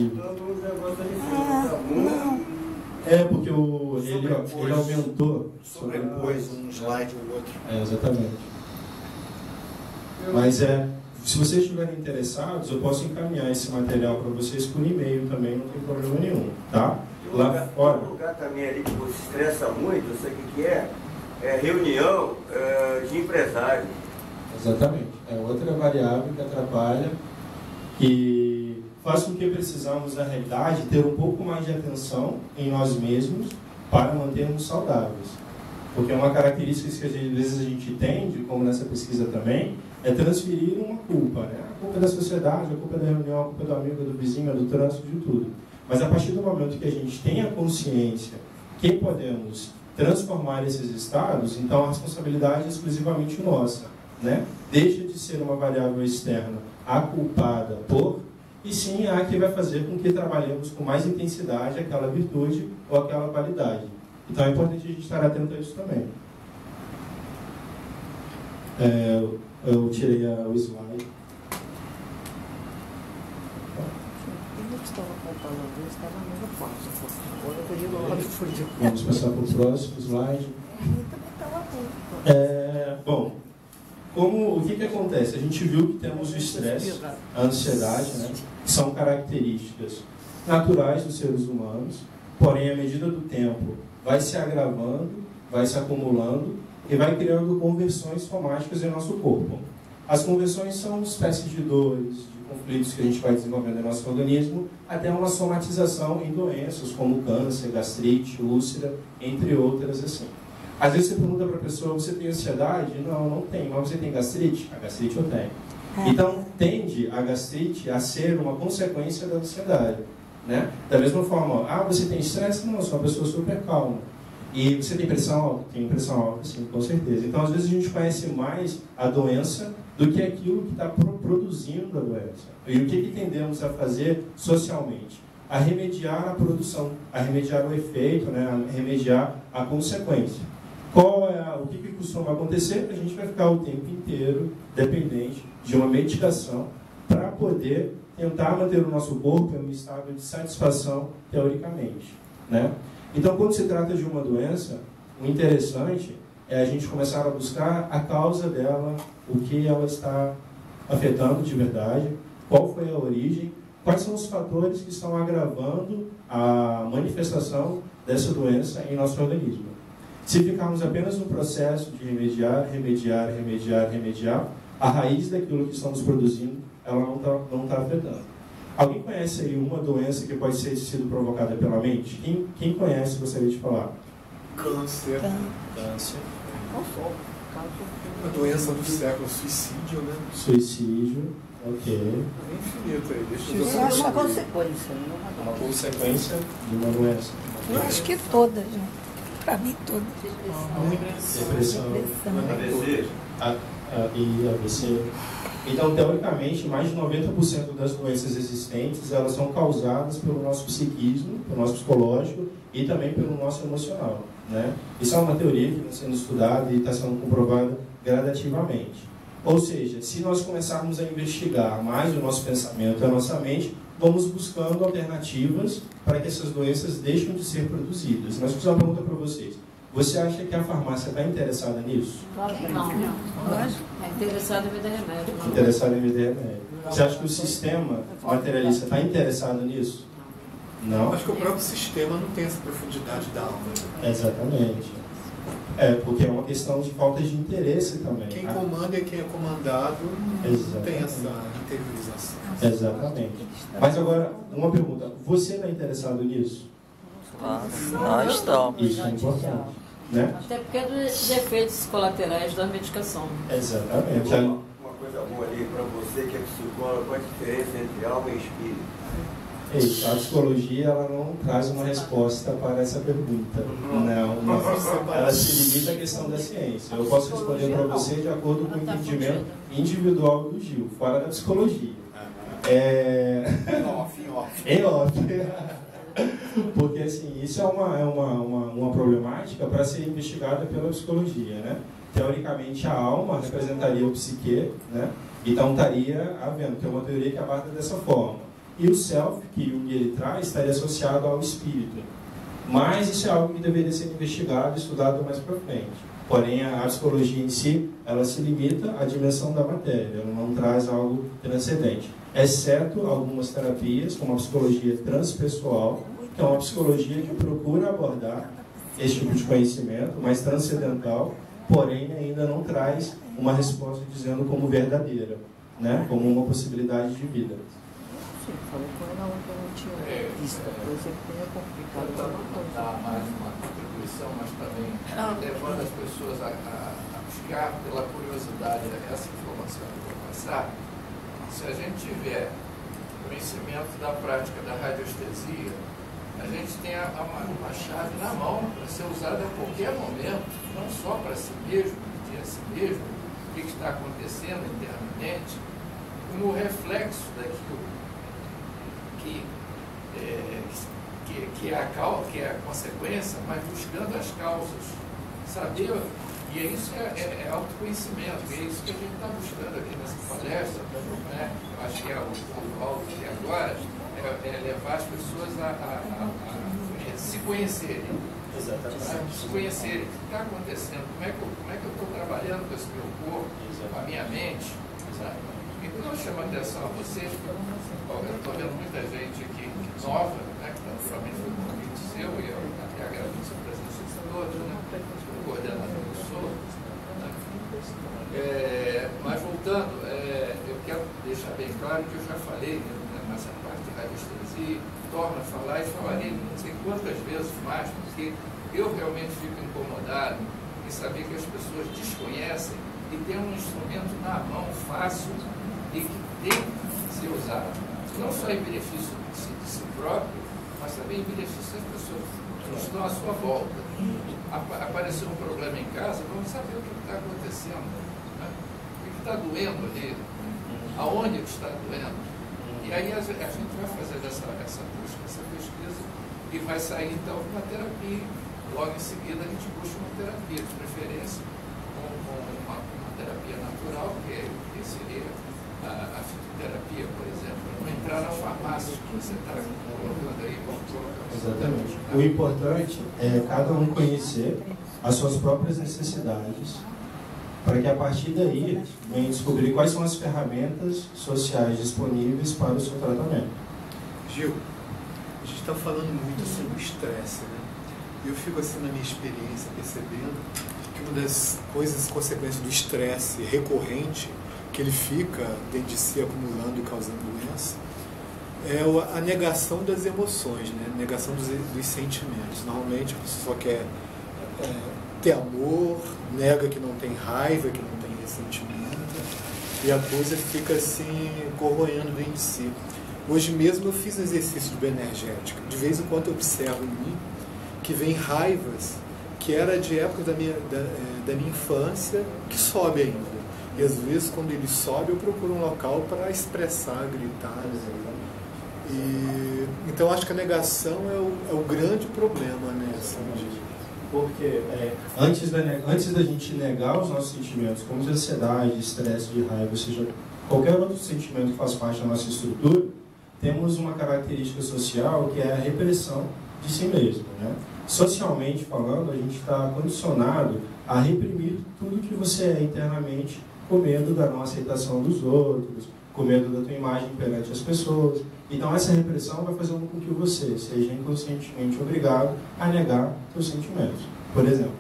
Um negócio ali, Não. É, porque ele aumentou. sobrepôs um slide ou outro. Exatamente. Mas se vocês estiverem interessados, eu posso encaminhar esse material para vocês por e-mail também, não tem problema nenhum, tá? Lá fora. Um lugar também ali que você estressa muito, eu sei o que é reunião de empresários. Exatamente. É outra variável que atrapalha, que faz com que precisamos, na realidade, ter um pouco mais de atenção em nós mesmos para mantermos saudáveis. Porque uma característica que às vezes a gente tende, como nessa pesquisa também, é transferir uma culpa, né? A culpa da sociedade, a culpa da reunião, a culpa do amigo, do vizinho, do trânsito, de tudo. Mas a partir do momento que a gente tem a consciência que podemos transformar esses estados, então a responsabilidade é exclusivamente nossa, né? Deixa de ser uma variável externa a culpada por, e sim a que vai fazer com que trabalhemos com mais intensidade aquela virtude ou aquela qualidade. Então é importante a gente estar atento a isso também. Eu tirei o slide. Vamos passar para o próximo slide. Bom, o que acontece? A gente viu que temos o estresse, a ansiedade, né, que são características naturais dos seres humanos, porém, à medida do tempo, vai se agravando, vai se acumulando e vai criando conversões somáticas em nosso corpo. As conversões são espécies de dores, de conflitos que a gente vai desenvolvendo em nosso organismo, até uma somatização em doenças como câncer, gastrite, úlcera, entre outras assim. Às vezes você pergunta para a pessoa, você tem ansiedade? Não, não tenho. Mas você tem gastrite? A gastrite eu tenho. Então, tende a gastrite a ser uma consequência da ansiedade, né? Da mesma forma, você tem estresse? Não, eu sou uma pessoa super calma. E você tem pressão alta? Tenho pressão alta, sim, com certeza. Então, às vezes, a gente conhece mais a doença do que aquilo que está produzindo a doença. E o que tendemos a fazer socialmente? A remediar a produção, a remediar o efeito, né? A remediar a consequência. O que costuma acontecer? A gente vai ficar o tempo inteiro dependente de uma medicação para poder tentar manter o nosso corpo em um estado de satisfação, teoricamente, né? Então, quando se trata de uma doença, o interessante é a gente começar a buscar a causa dela, o que ela está afetando de verdade, qual foi a origem, quais são os fatores que estão agravando a manifestação dessa doença em nosso organismo. Se ficarmos apenas no processo de remediar, a raiz daquilo que estamos produzindo, ela não tá afetando. Alguém conhece aí uma doença que pode ter sido provocada pela mente? Quem conhece, gostaria de falar? Câncer. A doença do século, suicídio, né? Suicídio, ok. É infinito aí. Eu acho uma consequência. Uma consequência de uma doença. Eu acho que todas, né? Para mim, todas. Depressão. ABC. E AVC. Então, teoricamente, mais de 90% das doenças existentes, elas são causadas pelo nosso psiquismo, pelo nosso psicológico e também pelo nosso emocional, né? Isso é uma teoria que está sendo estudada e está sendo comprovada gradativamente. Ou seja, se nós começarmos a investigar mais o nosso pensamento e a nossa mente, vamos buscando alternativas para que essas doenças deixem de ser produzidas. Nós fizemos uma pergunta para vocês. Você acha que a farmácia está interessada nisso? Claro que não. É interessado em vender remédio. Interessada em vender remédio. Você acha que o sistema materialista está interessado nisso? Não? Acho que o próprio sistema não tem essa profundidade da alma. Exatamente. Porque é uma questão de falta de interesse também. Quem comanda e quem é comandado não tem essa interiorização. Exatamente. Mas agora, uma pergunta. Você está interessado nisso? Nós estamos. Isso é importante, né? Até porque é dos efeitos colaterais da medicação. Exatamente. Uma coisa boa ali para você que é psicólogo, qual a diferença entre alma e espírito? A psicologia ela não traz uma resposta para essa pergunta. Não. Ela se limita à questão da ciência. Eu posso responder para você de acordo com o entendimento individual do Gil, fora da psicologia. Em off. Porque assim, isso é uma problemática para ser investigada pela psicologia, né? Teoricamente a alma representaria o psique, né? Então estaria havendo, que é uma teoria que aborda dessa forma. E o self, que Jung ele traz, estaria associado ao espírito. Mas isso é algo que deveria ser investigado e estudado mais para frente. Porém, a psicologia em si, ela se limita à dimensão da matéria, ela não traz algo transcendente. Exceto algumas terapias, como a psicologia transpessoal, que é uma psicologia que procura abordar esse tipo de conhecimento, mais transcendental, porém ainda não traz uma resposta dizendo como verdadeira, né? Como uma possibilidade de vida. Sim, falei com ela ontem, eu não tinha visto, por exemplo, é complicado. Eu vou dar mais uma contribuição, mas também levando as pessoas a buscar pela curiosidade essa informação que eu vou passar. Se a gente tiver conhecimento da prática da radiestesia, a gente tem uma chave na mão para ser usada a qualquer momento, não só para si mesmo, pedir a si mesmo o que está acontecendo internamente, como reflexo daquilo que é a consequência, mas buscando as causas. Saber, e isso é autoconhecimento, e é isso que a gente está buscando aqui nessa palestra, né? Eu acho que é o alvo aqui agora, é levar as pessoas a se conhecerem. Exatamente. Se conhecerem. O que está acontecendo? Como é que eu estou trabalhando com esse meu corpo, com a minha mente? Sabe? E quando eu chamo a atenção a vocês, eu estou vendo muita gente aqui nova, né, que naturalmente foi um convite seu, e eu até agradeço a presença de todos, né, o coordenador do SOR. Né. Mas voltando, eu quero deixar bem claro que eu já falei, né, nessa parte de radiestesia, torno a falar e falarei não sei quantas vezes mais, porque eu realmente fico incomodado em saber que as pessoas desconhecem e tem um instrumento na mão fácil e que tem que ser usado, não só em benefício de si próprio, mas também em benefício das pessoas que estão à sua volta. Apareceu um problema em casa, vamos saber o que está acontecendo, né? O que está doendo ali, aonde está doendo. E aí a gente vai fazer essa busca, essa pesquisa, e vai sair então uma terapia. Logo em seguida a gente busca uma terapia, de preferência uma terapia natural, que seria a fitoterapia, por exemplo. Não entrar na farmácia, que você está colocando aí. Exatamente. O importante é cada um conhecer as suas próprias necessidades, para que a partir daí venha descobrir quais são as ferramentas sociais disponíveis para o seu tratamento. Gil, a gente está falando muito sobre o estresse, né? Eu fico assim na minha experiência percebendo que uma das coisas, consequências do estresse recorrente, que ele fica dentro de si acumulando e causando doença, é a negação das emoções, né? A negação dos sentimentos. Normalmente a pessoa quer ter amor, nega que não tem raiva, que não tem ressentimento, e a coisa fica assim corroendo dentro de si. Hoje mesmo eu fiz exercício de bioenergética. De vez em quando eu observo em mim que vem raivas que era de época da minha infância, que sobe ainda. E às vezes quando ele sobe eu procuro um local para expressar, gritar. Então acho que a negação é o grande problema, né? Assim, porque antes da gente negar os nossos sentimentos, como de ansiedade, estresse, de raiva, ou seja, qualquer outro sentimento que faz parte da nossa estrutura, temos uma característica social que é a repressão de si mesmo, né? Socialmente falando, a gente está condicionado a reprimir tudo que você é internamente, com medo da não aceitação dos outros, com medo da tua imagem perante as pessoas. Então essa repressão vai fazendo com que você seja inconscientemente obrigado a negar seus sentimentos. Por exemplo,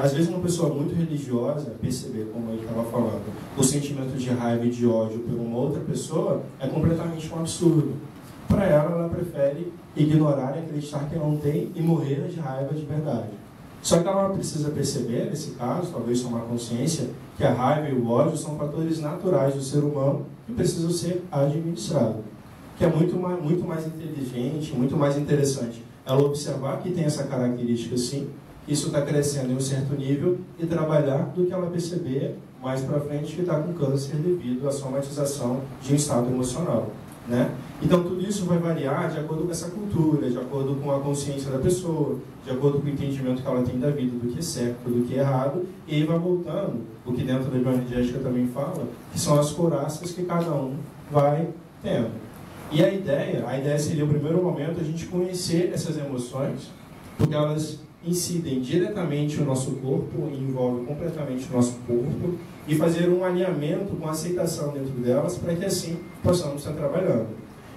às vezes uma pessoa muito religiosa perceber, como ele estava falando, o sentimento de raiva e de ódio por uma outra pessoa é completamente um absurdo. Para ela prefere ignorar e acreditar que não tem e morrer de raiva de verdade. Só que ela precisa perceber, nesse caso, talvez tomar consciência, que a raiva e o ódio são fatores naturais do ser humano que precisam ser administrados. Que é muito mais inteligente, muito mais interessante ela observar que tem essa característica sim, que isso está crescendo em um certo nível, e trabalhar do que ela perceber mais para frente que está com câncer devido à somatização de um estado emocional, né? Então tudo isso vai variar de acordo com essa cultura, de acordo com a consciência da pessoa, de acordo com o entendimento que ela tem da vida, do que é certo, do que é errado, e aí vai voltando, o que dentro da bioenergética também fala, que são as couraças que cada um vai tendo. E a ideia seria, no primeiro momento, a gente conhecer essas emoções, porque elas incidem diretamente no nosso corpo, envolvem completamente o nosso corpo, e fazer um alinhamento com a aceitação dentro delas, para que assim possamos estar trabalhando.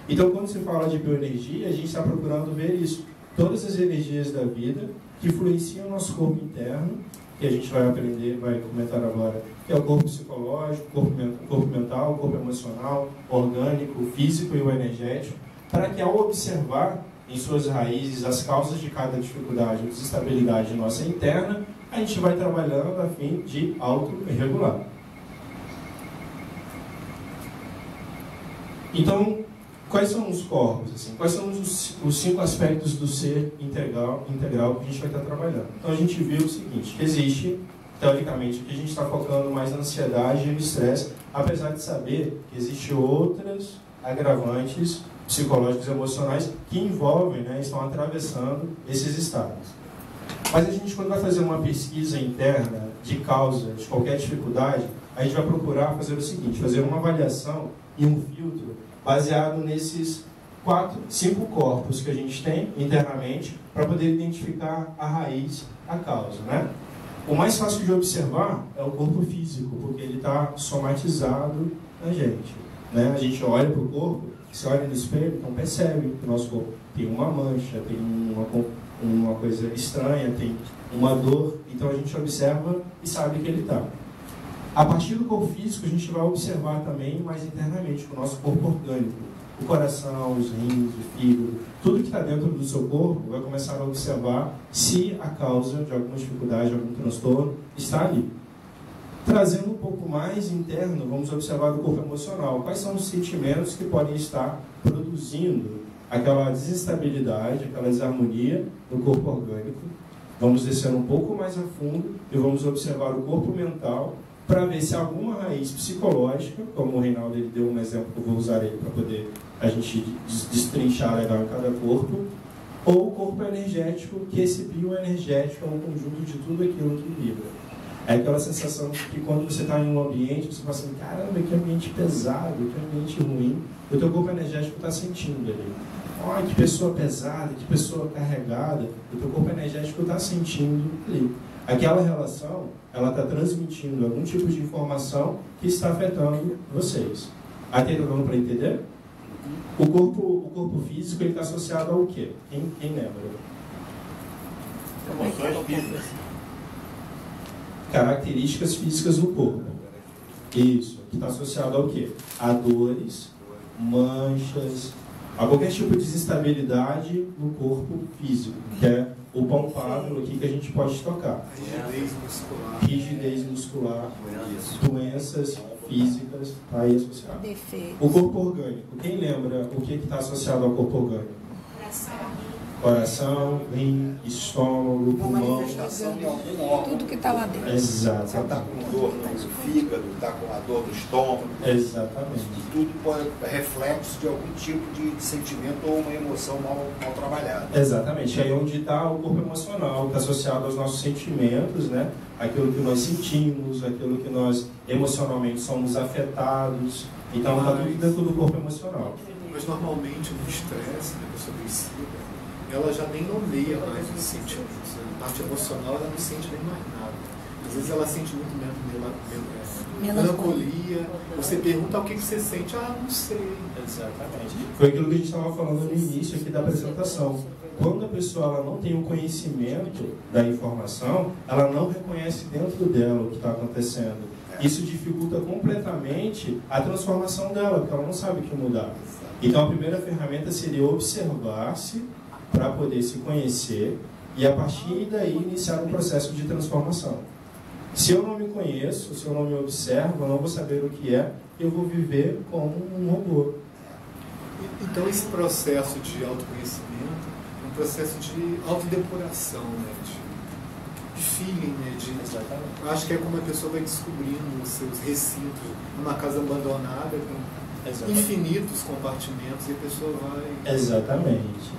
Então, quando se fala de bioenergia, a gente está procurando ver isso. Todas as energias da vida que influenciam o nosso corpo interno, que a gente vai aprender, vai comentar agora, que é o corpo psicológico, corpo mental, corpo emocional, orgânico, físico e o energético, para que ao observar em suas raízes as causas de cada dificuldade ou desestabilidade nossa interna, a gente vai trabalhando a fim de auto-regular. Então, quais são os corpos? Assim? Quais são os 5 aspectos do ser integral que a gente vai estar trabalhando? Então, a gente viu o seguinte, que existe, teoricamente, que a gente está focando mais na ansiedade e no estresse, apesar de saber que existem outras agravantes psicológicos e emocionais que envolvem, né, estão atravessando esses estados. Mas a gente, quando vai fazer uma pesquisa interna de causa de qualquer dificuldade, a gente vai procurar fazer o seguinte, fazer uma avaliação e um filtro baseado nesses 5 corpos que a gente tem internamente para poder identificar a raiz, a causa, né? O mais fácil de observar é o corpo físico, porque ele está somatizado na gente, né? A gente olha para o corpo, se olha no espelho, então percebe que o nosso corpo tem uma mancha, tem uma coisa estranha, tem uma dor, então a gente observa e sabe que ele está. A partir do corpo físico, a gente vai observar também mais internamente, com o nosso corpo orgânico. O coração, os rins, o fígado, tudo que está dentro do seu corpo, vai começar a observar se a causa de alguma dificuldade, algum transtorno, está ali. Trazendo um pouco mais interno, vamos observar o corpo emocional. Quais são os sentimentos que podem estar produzindo aquela desestabilidade, aquela desarmonia no corpo orgânico? Vamos descer um pouco mais a fundo e vamos observar o corpo mental para ver se há alguma raiz psicológica, como o Reinaldo ele deu um exemplo que eu vou usar ele para poder a gente destrinchar legal em cada corpo, ou o corpo energético, que esse bioenergético é um conjunto de tudo aquilo que vibra. É aquela sensação que quando você está em um ambiente, você fala assim, caramba, que ambiente pesado, que ambiente ruim, o teu corpo energético está sentindo ali. Olha, que pessoa pesada, que pessoa carregada, o teu corpo energético está sentindo ali. Aquela relação, ela está transmitindo algum tipo de informação que está afetando vocês. Aqui está dando para entender? O corpo físico está associado ao quê? Quem lembra? Emoções físicas. Características físicas do corpo. Isso, que está associado ao quê? A dores, manchas, a qualquer tipo de desestabilidade no corpo físico, que é o palpável aqui que a gente pode tocar. Rigidez muscular, doenças físicas, está aí associado. O corpo orgânico, quem lembra o que está associado ao corpo orgânico? Coração, rim, estômago, pulmão. Manifestação de algum órgão. Tudo que está lá dentro. Exato. Você está com dor no fígado, está com a dor no estômago. Exatamente. Tudo pode reflexo de algum tipo de sentimento ou uma emoção mal trabalhada. Exatamente. Aí é onde está o corpo emocional, está associado aos nossos sentimentos, né? Aquilo que nós sentimos, aquilo que nós emocionalmente somos afetados. Então está tudo dentro do corpo emocional. Mas normalmente no estresse, na pessoa adoecida, ela já nem nomeia mais os sentimentos. A parte emocional ela não sente nem mais nada. Às vezes ela sente muito melancolia. Você pergunta o que você sente, não sei. Exatamente. Foi aquilo que a gente estava falando no início aqui da apresentação. Quando a pessoa ela não tem o conhecimento da informação, ela não reconhece dentro dela o que está acontecendo. Isso dificulta completamente a transformação dela, porque ela não sabe o que mudar. Então a primeira ferramenta seria observar-se para poder se conhecer e a partir daí iniciar um processo de transformação. Se eu não me conheço, se eu não me observo, eu não vou saber o que é, eu vou viver como um robô. Então esse processo de autoconhecimento é um processo de autodepuração, né? de feeling, né? Eu acho que é como a pessoa vai descobrindo os seus recintos numa casa abandonada com infinitos compartimentos e a pessoa vai... Exatamente.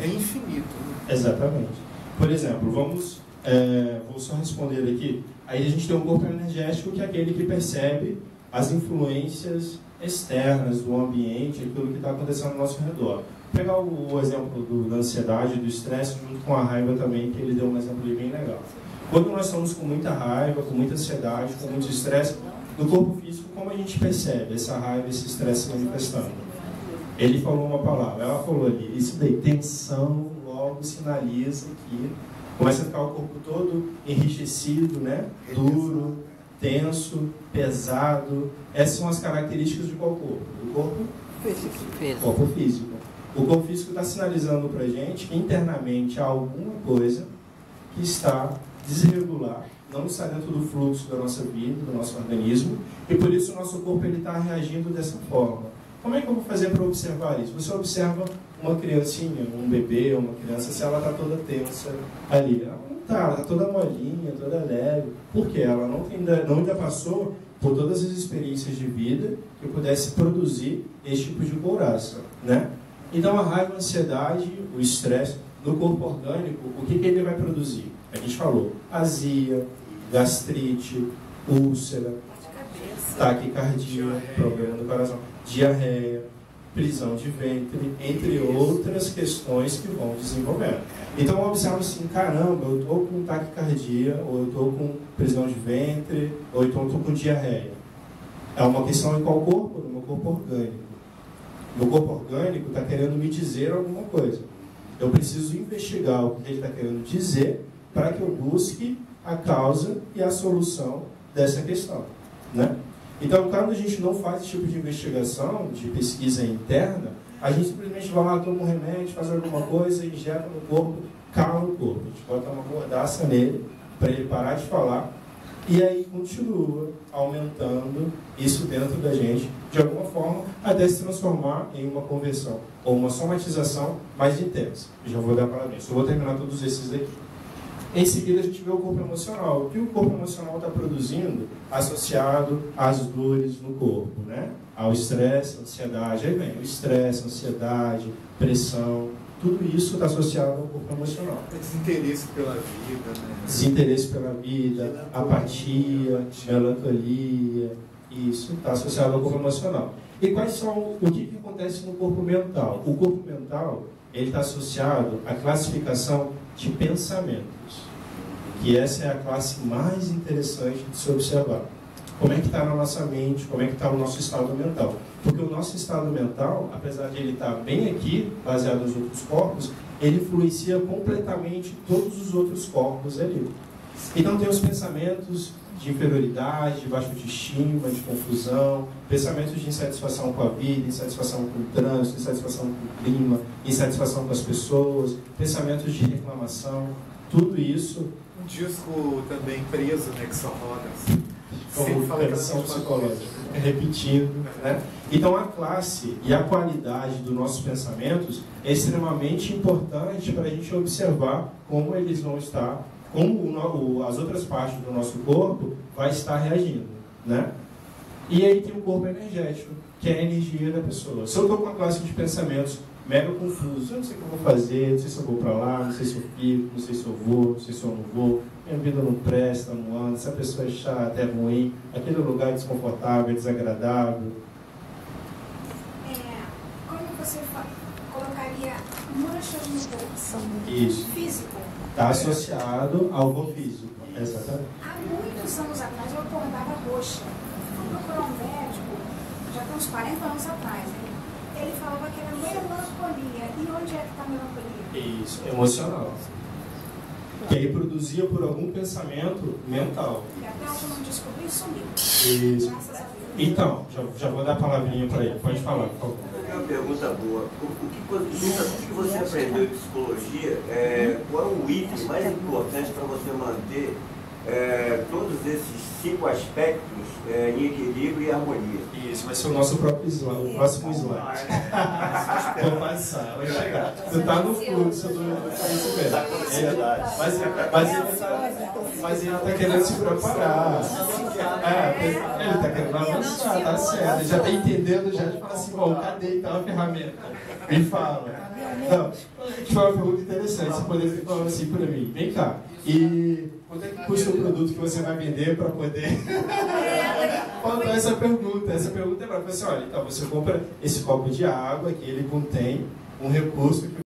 É infinito, né? Exatamente. Por exemplo, vou só responder aqui. Aí a gente tem um corpo energético que é aquele que percebe as influências externas, do ambiente, aquilo que está acontecendo ao nosso redor. Vou pegar o exemplo da ansiedade, do estresse, junto com a raiva também, que ele deu um exemplo bem legal. Quando nós estamos com muita raiva, com muita ansiedade, com muito estresse, no corpo físico, como a gente percebe essa raiva, esse estresse se manifestando? Ele falou uma palavra, ela falou ali, isso daí, tensão, logo sinaliza que começa a ficar o corpo todo enrijecido, né? Duro, tenso, pesado. Essas são as características de qual corpo? Do corpo físico. Corpo físico. O corpo físico está sinalizando para a gente que internamente há alguma coisa que está desregular, não está dentro do fluxo da nossa vida, do nosso organismo, e por isso o nosso corpo está reagindo dessa forma. Como é que eu vou fazer para observar isso? Você observa uma criancinha, um bebê, uma criança, se ela está toda tensa ali. Ela não está, ela está toda molinha, toda leve. Por quê? Ela não ainda passou por todas as experiências de vida que pudesse produzir esse tipo de couraça, né? Então a raiva, a ansiedade, o estresse, no corpo orgânico, o que ele vai produzir? A gente falou, azia, gastrite, úlcera, taquicardia, problema do coração, diarreia, prisão de ventre, entre outras questões que vão desenvolvendo. Então eu observo assim, caramba, eu estou com taquicardia, ou eu estou com prisão de ventre, ou então eu estou com diarreia. É uma questão em qual corpo? No meu corpo orgânico. Meu corpo orgânico está querendo me dizer alguma coisa. Eu preciso investigar o que ele está querendo dizer para que eu busque a causa e a solução dessa questão, né? Então, quando a gente não faz esse tipo de investigação, de pesquisa interna, a gente simplesmente vai lá, toma um remédio, faz alguma coisa, injeta no corpo, cala o corpo. A gente bota uma mordaça nele, para ele parar de falar, e aí continua aumentando isso dentro da gente, de alguma forma, até se transformar em uma conversão, ou uma somatização mais intensa. Já vou dar parabéns. Eu vou terminar todos esses daqui. Em seguida, a gente vê o corpo emocional. O que o corpo emocional está produzindo associado às dores no corpo, né? Ao estresse, ansiedade. Aí vem o estresse, ansiedade, pressão. Tudo isso está associado ao corpo emocional. Desinteresse pela vida, né? Desinteresse pela vida, apatia, melancolia. Isso está associado ao corpo emocional. E quais são, o que acontece no corpo mental? O corpo mental, ele está associado à classificação de pensamentos, que essa é a classe mais interessante de se observar. Como é que está na nossa mente, como é que está o nosso estado mental. Porque o nosso estado mental, apesar de ele estar bem aqui, baseado nos outros corpos, ele influencia completamente todos os outros corpos ali. Então tem os pensamentos de inferioridade, de baixa autoestima, de confusão, pensamentos de insatisfação com a vida, insatisfação com o trânsito, insatisfação com o clima, insatisfação com as pessoas, pensamentos de reclamação, tudo isso. Um disco também preso, né, que só roda assim. Como pressão psicológica, repetindo, né? Então a classe e a qualidade dos nossos pensamentos é extremamente importante para a gente observar como eles vão estar, como as outras partes do nosso corpo vai estar reagindo, né? E aí tem o corpo energético, que é a energia da pessoa. Se eu estou com uma classe de pensamentos mega confusos, eu não sei o que eu vou fazer, não sei se eu vou para lá, não sei se eu fico, não sei se eu vou, não sei se eu não vou, minha vida não presta, não anda, essa pessoa é chata, é ruim, aquele lugar é desconfortável, é desagradável. Como você colocaria manchas no corpo? Isso. Físico. Está associado ao corpo físico, exatamente. Há muitos anos atrás eu acordava roxa. Fui procurar um médico, já tem uns 40 anos atrás, né? Ele falava que era melancolia. E onde é que está a melancolia? Isso, emocional. Que aí produzia por algum pensamento mental. E até hoje eu não descobri e sumiu. Isso. Graças a Deus. Então, já vou dar a palavrinha para ele. Pode falar, por favor. É uma pergunta boa. O que você aprendeu de psicologia? Qual é o item mais importante para você manter todos esses 5 aspectos em equilíbrio e harmonia? Isso, vai ser o nosso próprio slide, o próximo slide. Vou passar, vai chegar. Você está no fluxo do conhecimento. Mas ele está querendo se preparar. Ele está querendo avançar, tá certo. Ele já está entendendo, já de falar assim, bom, cadê então a ferramenta? Me fala. Não, Foi uma pergunta interessante. Você poderia ter falado assim para mim. Vem cá. E quanto é que custa o produto que você vai vender para poder... Faltou essa pergunta. Essa pergunta é para você, olha, então você compra esse copo de água que ele contém um recurso que